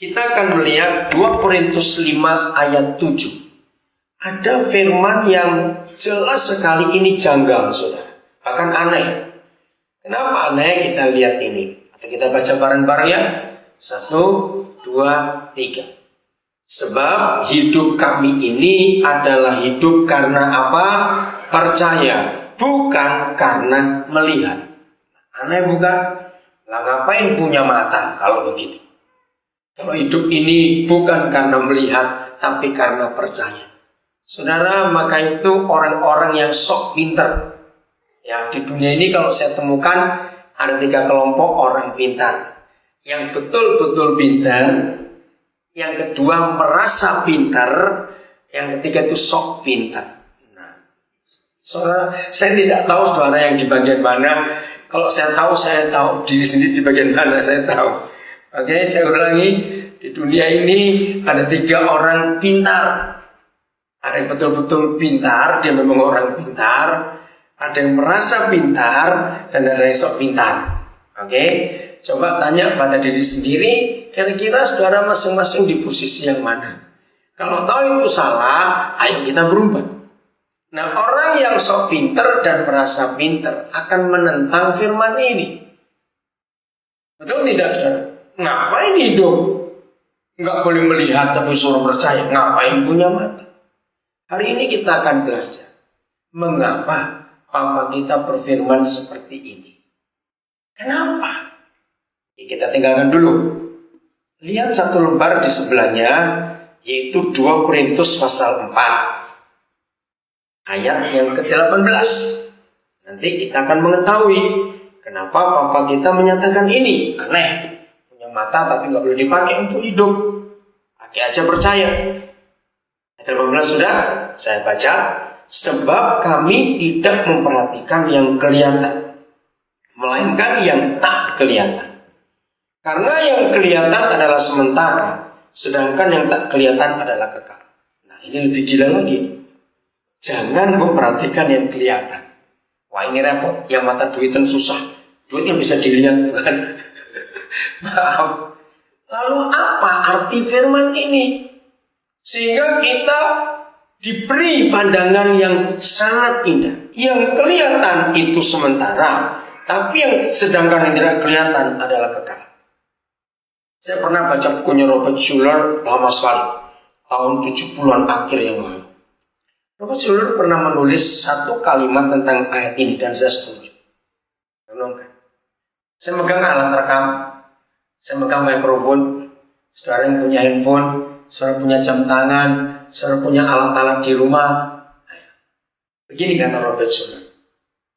Kita akan melihat 2 Korintus 5 ayat 7. Ada firman yang jelas sekali ini janggal, saudara. Bahkan aneh. Kenapa aneh? Kita lihat ini. Atau kita baca bareng-bareng ya. 1, 2, 3. Sebab hidup kami ini adalah hidup karena apa? Percaya. Bukan karena melihat. Aneh bukan? Lah ngapain punya mata kalau begitu? Kalau hidup ini bukan karena melihat, tapi karena percaya. Saudara, maka itu orang-orang yang sok pintar. Ya, di dunia ini kalau saya temukan ada 3 kelompok orang pintar. Yang betul-betul pintar, yang kedua merasa pintar, yang ketiga itu sok pintar. Nah, saudara, saya tidak tahu saudara yang di bagian mana. Kalau saya tahu diri sendiri di bagian mana, saya tahu. Oke, saya ulangi. Di dunia ini ada 3 orang pintar. Ada yang betul-betul pintar, dia memang orang pintar. Ada yang merasa pintar, dan ada yang sok pintar. Oke, coba tanya pada diri sendiri, kira-kira saudara masing-masing di posisi yang mana? Kalau tahu itu salah, ayo kita berubah. Nah, orang yang sok pintar dan merasa pintar akan menentang firman ini. Betul tidak, saudara? Ngapain hidup? Nggak boleh melihat tapi suruh percaya. Ngapain punya mata? Hari ini kita akan belajar mengapa Papa kita berfirman seperti ini. Kenapa? Ya, kita tinggalkan dulu. Lihat satu lembar di sebelahnya, yaitu 2 Korintus pasal 4 ayat yang ke-18. Nanti kita akan mengetahui kenapa Papa kita menyatakan ini. Aneh, punya mata tapi nggak boleh dipakai untuk hidup. Pakai aja percaya. Ayat 18 sudah saya baca. Sebab kami tidak memperhatikan yang kelihatan, melainkan yang tak kelihatan. Karena yang kelihatan adalah sementara, sedangkan yang tak kelihatan adalah kekal. Nah, ini lebih gila lagi. Jangan memperhatikan yang kelihatan. Wah, ini repot. Yang mata duitan susah. Duit yang bisa dilihat, bukan? Maaf. Lalu apa arti firman ini? Sehingga kita diberi pandangan yang sangat indah. Yang kelihatan itu sementara, tapi yang sedangkan yang tidak kelihatan adalah kekal. Saya pernah baca bukunya Robert Schuller lama sekali, tahun 70-an akhir yang lalu. Robert Schuller pernah menulis satu kalimat tentang ayat ini dan saya setuju. Renungkan. Saya megang alat rekam, saya megang mikrofon, saudara yang punya handphone, saudara punya jam tangan, saudara punya alat-alat di rumah. Begini kata Robert Schuller.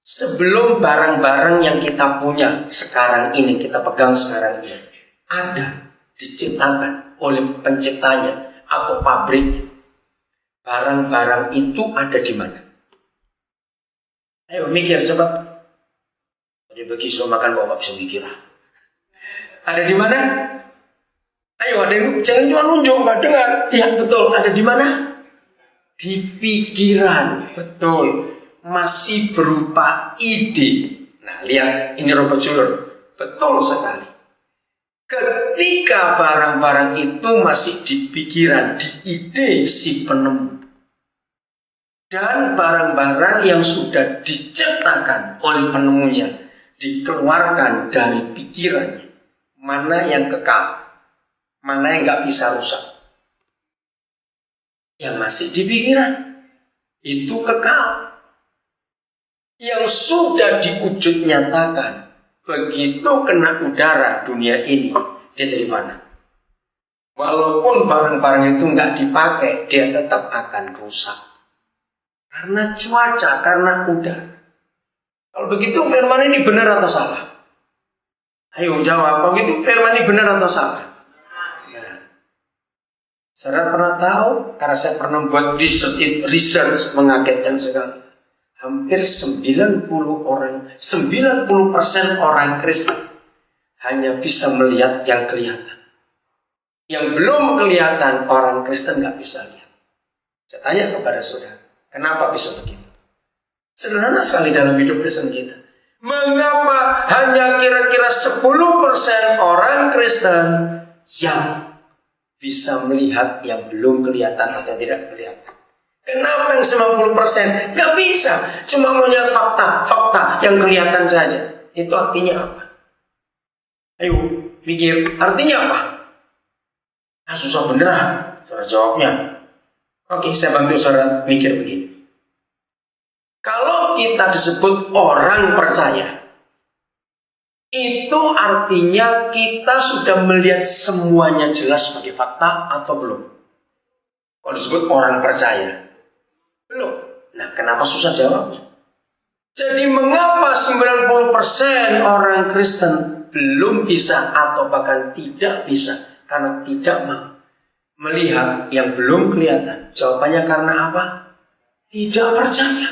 Sebelum barang-barang yang kita punya sekarang ini, kita pegang sekarang ini, ada diciptakan oleh penciptanya atau pabriknya. Barang-barang itu ada di mana? Ayo mikir coba. Tadi bagi suruh makan kok nggak bisa mikir. Ada di mana? Ayo ada yang jangan cuma nunjuk nggak dengar. Iya betul. Ada di mana? Di pikiran. Betul. Masih berupa ide. Nah lihat ini Robert Schuller. Betul sekali. Ketika barang-barang itu masih di pikiran, di ide si penemu, dan barang-barang yang sudah diciptakan oleh penemunya dikeluarkan dari pikirannya, mana yang kekal, mana yang gak bisa rusak. Yang masih di pikiran itu kekal. Yang sudah diwujud nyatakan, begitu kena udara dunia ini, dia jadi fana. Walaupun barang-barang itu nggak dipakai, dia tetap akan rusak. Karena cuaca, karena udara. Kalau begitu firman ini benar atau salah? Ayo jawab, begitu firman ini benar atau salah? Nah, saya pernah tahu, karena saya pernah buat research mengagetkan sekali. Hampir 90% orang Kristen hanya bisa melihat yang kelihatan. Yang belum kelihatan orang Kristen nggak bisa lihat. Saya tanya kepada saudara, kenapa bisa begitu? Sederhana sekali dalam hidup Kristen kita. Mengapa hanya kira-kira 10% orang Kristen yang bisa melihat yang belum kelihatan atau tidak kelihatan. Kenapa yang 90%? Nggak bisa. Cuma melihat fakta yang kelihatan saja. Itu artinya apa? Ayo, pikir. Artinya apa? Susah beneran. Saudara jawabnya. Oke, saya bantu saudara mikir begini. Kalau kita disebut orang percaya, itu artinya kita sudah melihat semuanya jelas sebagai fakta atau belum? Kalau disebut orang percaya, belum. Nah, kenapa susah jawabnya? Jadi mengapa 90% orang Kristen belum bisa atau bahkan tidak bisa? Karena tidak mau melihat yang belum kelihatan. Jawabannya karena apa? Tidak percaya.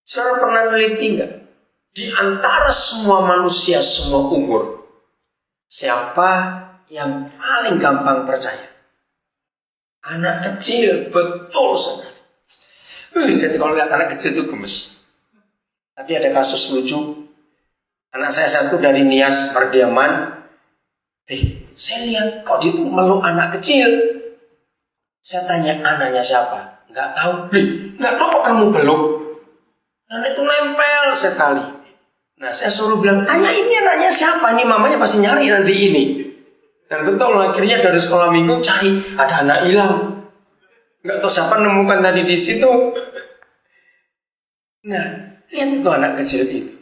Saudara pernah neliti enggak? Di antara semua manusia, semua umur, siapa yang paling gampang percaya? Anak kecil, betul sekali. Jadi kalau lihat anak kecil itu gemes. Tadi ada kasus lucu. Anak saya satu dari Nias Perdiaman. Saya lihat kok dia itu meluk anak kecil. Saya tanya, anaknya siapa? Nggak tahu. Nggak tahu kok kamu peluk. Dan itu nempel sekali. Nah, saya suruh bilang, tanya ini anaknya siapa? Ini mamanya pasti nyari nanti ini. Dan betul, akhirnya dari sekolah minggu cari, ada anak hilang. Nggak tahu siapa nemukan tadi di situ. Nah, lihat itu anak kecil itu.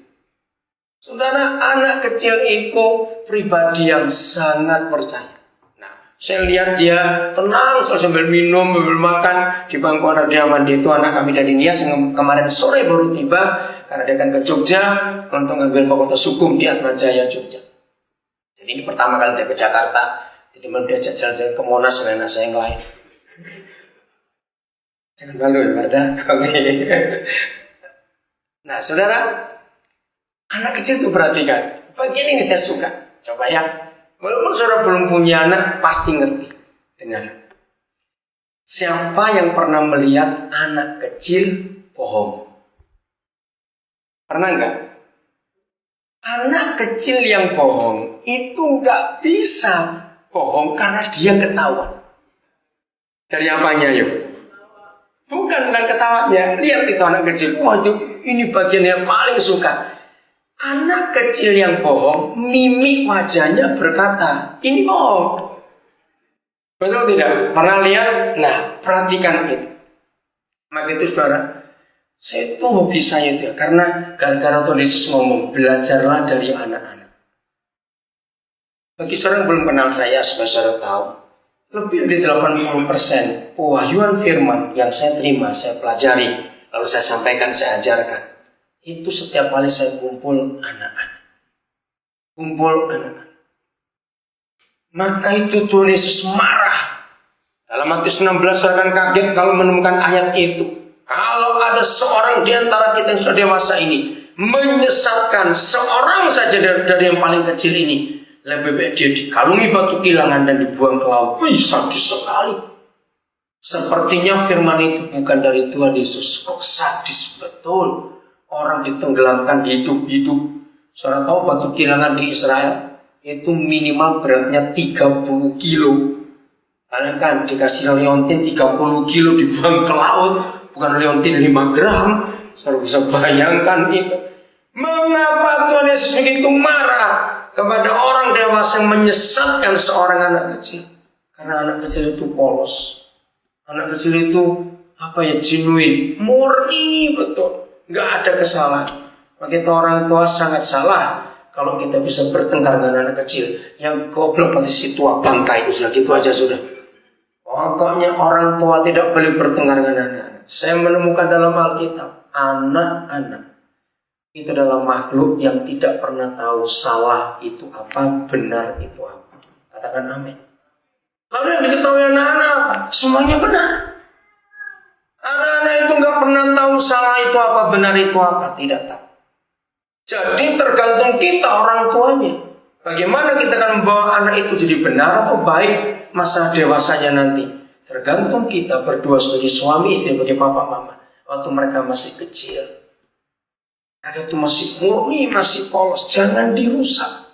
Saudara, anak kecil itu pribadi yang sangat percaya. Nah, saya lihat dia tenang sambil minum, sambil makan di bangku anak diaman. Dia itu anak kami dari Nias yang kemarin sore baru tiba karena dia akan ke Jogja untuk ngambil fakultas hukum di Atmajaya Jogja. Jadi ini pertama kali dia ke Jakarta. Jadi mau diajak jalan-jalan ke Monas dengan anak saya yang lain. Jangan malu ya, Marda. Oke. Nah, saudara, anak kecil itu perhatikan. Bagian ini saya suka. Coba ya. Walaupun saudara belum punya anak, pasti ngerti. Dengar. Siapa yang pernah melihat anak kecil bohong? Pernah enggak? Anak kecil yang bohong itu enggak bisa bohong karena dia ketahuan. Dari apanya yuk? Bukan ketawanya. Lihat itu anak kecil. Waduh, ini bagian yang paling suka. Anak kecil yang bohong, mimik wajahnya berkata, ini bohong. Betul tidak? Pernah lihat? Nah, perhatikan itu. Maka itu saudara, saya itu hobi saya itu ya. Karena gara-gara Tuhan Yesus ngomong, belajarlah dari anak-anak. Bagi seorang yang belum kenal saya, supaya saudara tahu, lebih dari 80% pewahyuan firman yang saya terima, saya pelajari, lalu saya sampaikan, saya ajarkan. Itu setiap kali saya kumpul anak-anak. Maka itu Tuhan Yesus marah. Dalam Matius 16 saya akan kaget kalau menemukan ayat itu. Kalau ada seorang di antara kita yang sudah dewasa ini menyesatkan seorang saja dari yang paling kecil ini, lebih baik dia dikalungi batu kilangan dan dibuang ke laut. Wih, sadis sekali. Sepertinya firman itu bukan dari Tuhan Yesus. Kok sadis betul. Orang ditenggelamkan hidup-hidup. Saudara tahu batu kilangan di Israel itu minimal beratnya 30 kilo. Karena kan dikasih leontin 30 kilo dibuang ke laut. Bukan leontin 5 gram. Saudara bisa bayangkan itu. Mengapa Tuhan Yesus begitu marah kepada orang dewasa yang menyesatkan seorang anak kecil? Karena anak kecil itu polos. Anak kecil itu genuine, murni betul. Nggak ada kesalahan. Maka kita orang tua sangat salah kalau kita bisa bertengkar dengan anak kecil. Yang goblok pasti si tua bangkai itu sudah gitu aja sudah. Pokoknya orang tua tidak boleh bertengkar dengan anak-anak. Saya menemukan dalam Alkitab, anak-anak itu adalah makhluk yang tidak pernah tahu salah itu apa, benar itu apa. Katakan amin. Lalu yang diketahui anak-anak apa? Semuanya benar. Anak-anak itu nggak pernah tahu salah itu apa, benar itu apa, tidak tahu. Jadi tergantung kita orang tuanya. Bagaimana kita akan membawa anak itu jadi benar atau baik masa dewasanya nanti. Tergantung kita berdua sebagai suami istri, sebagai papa mama. Waktu mereka masih kecil. Mereka itu masih murni, masih polos. Jangan dirusak.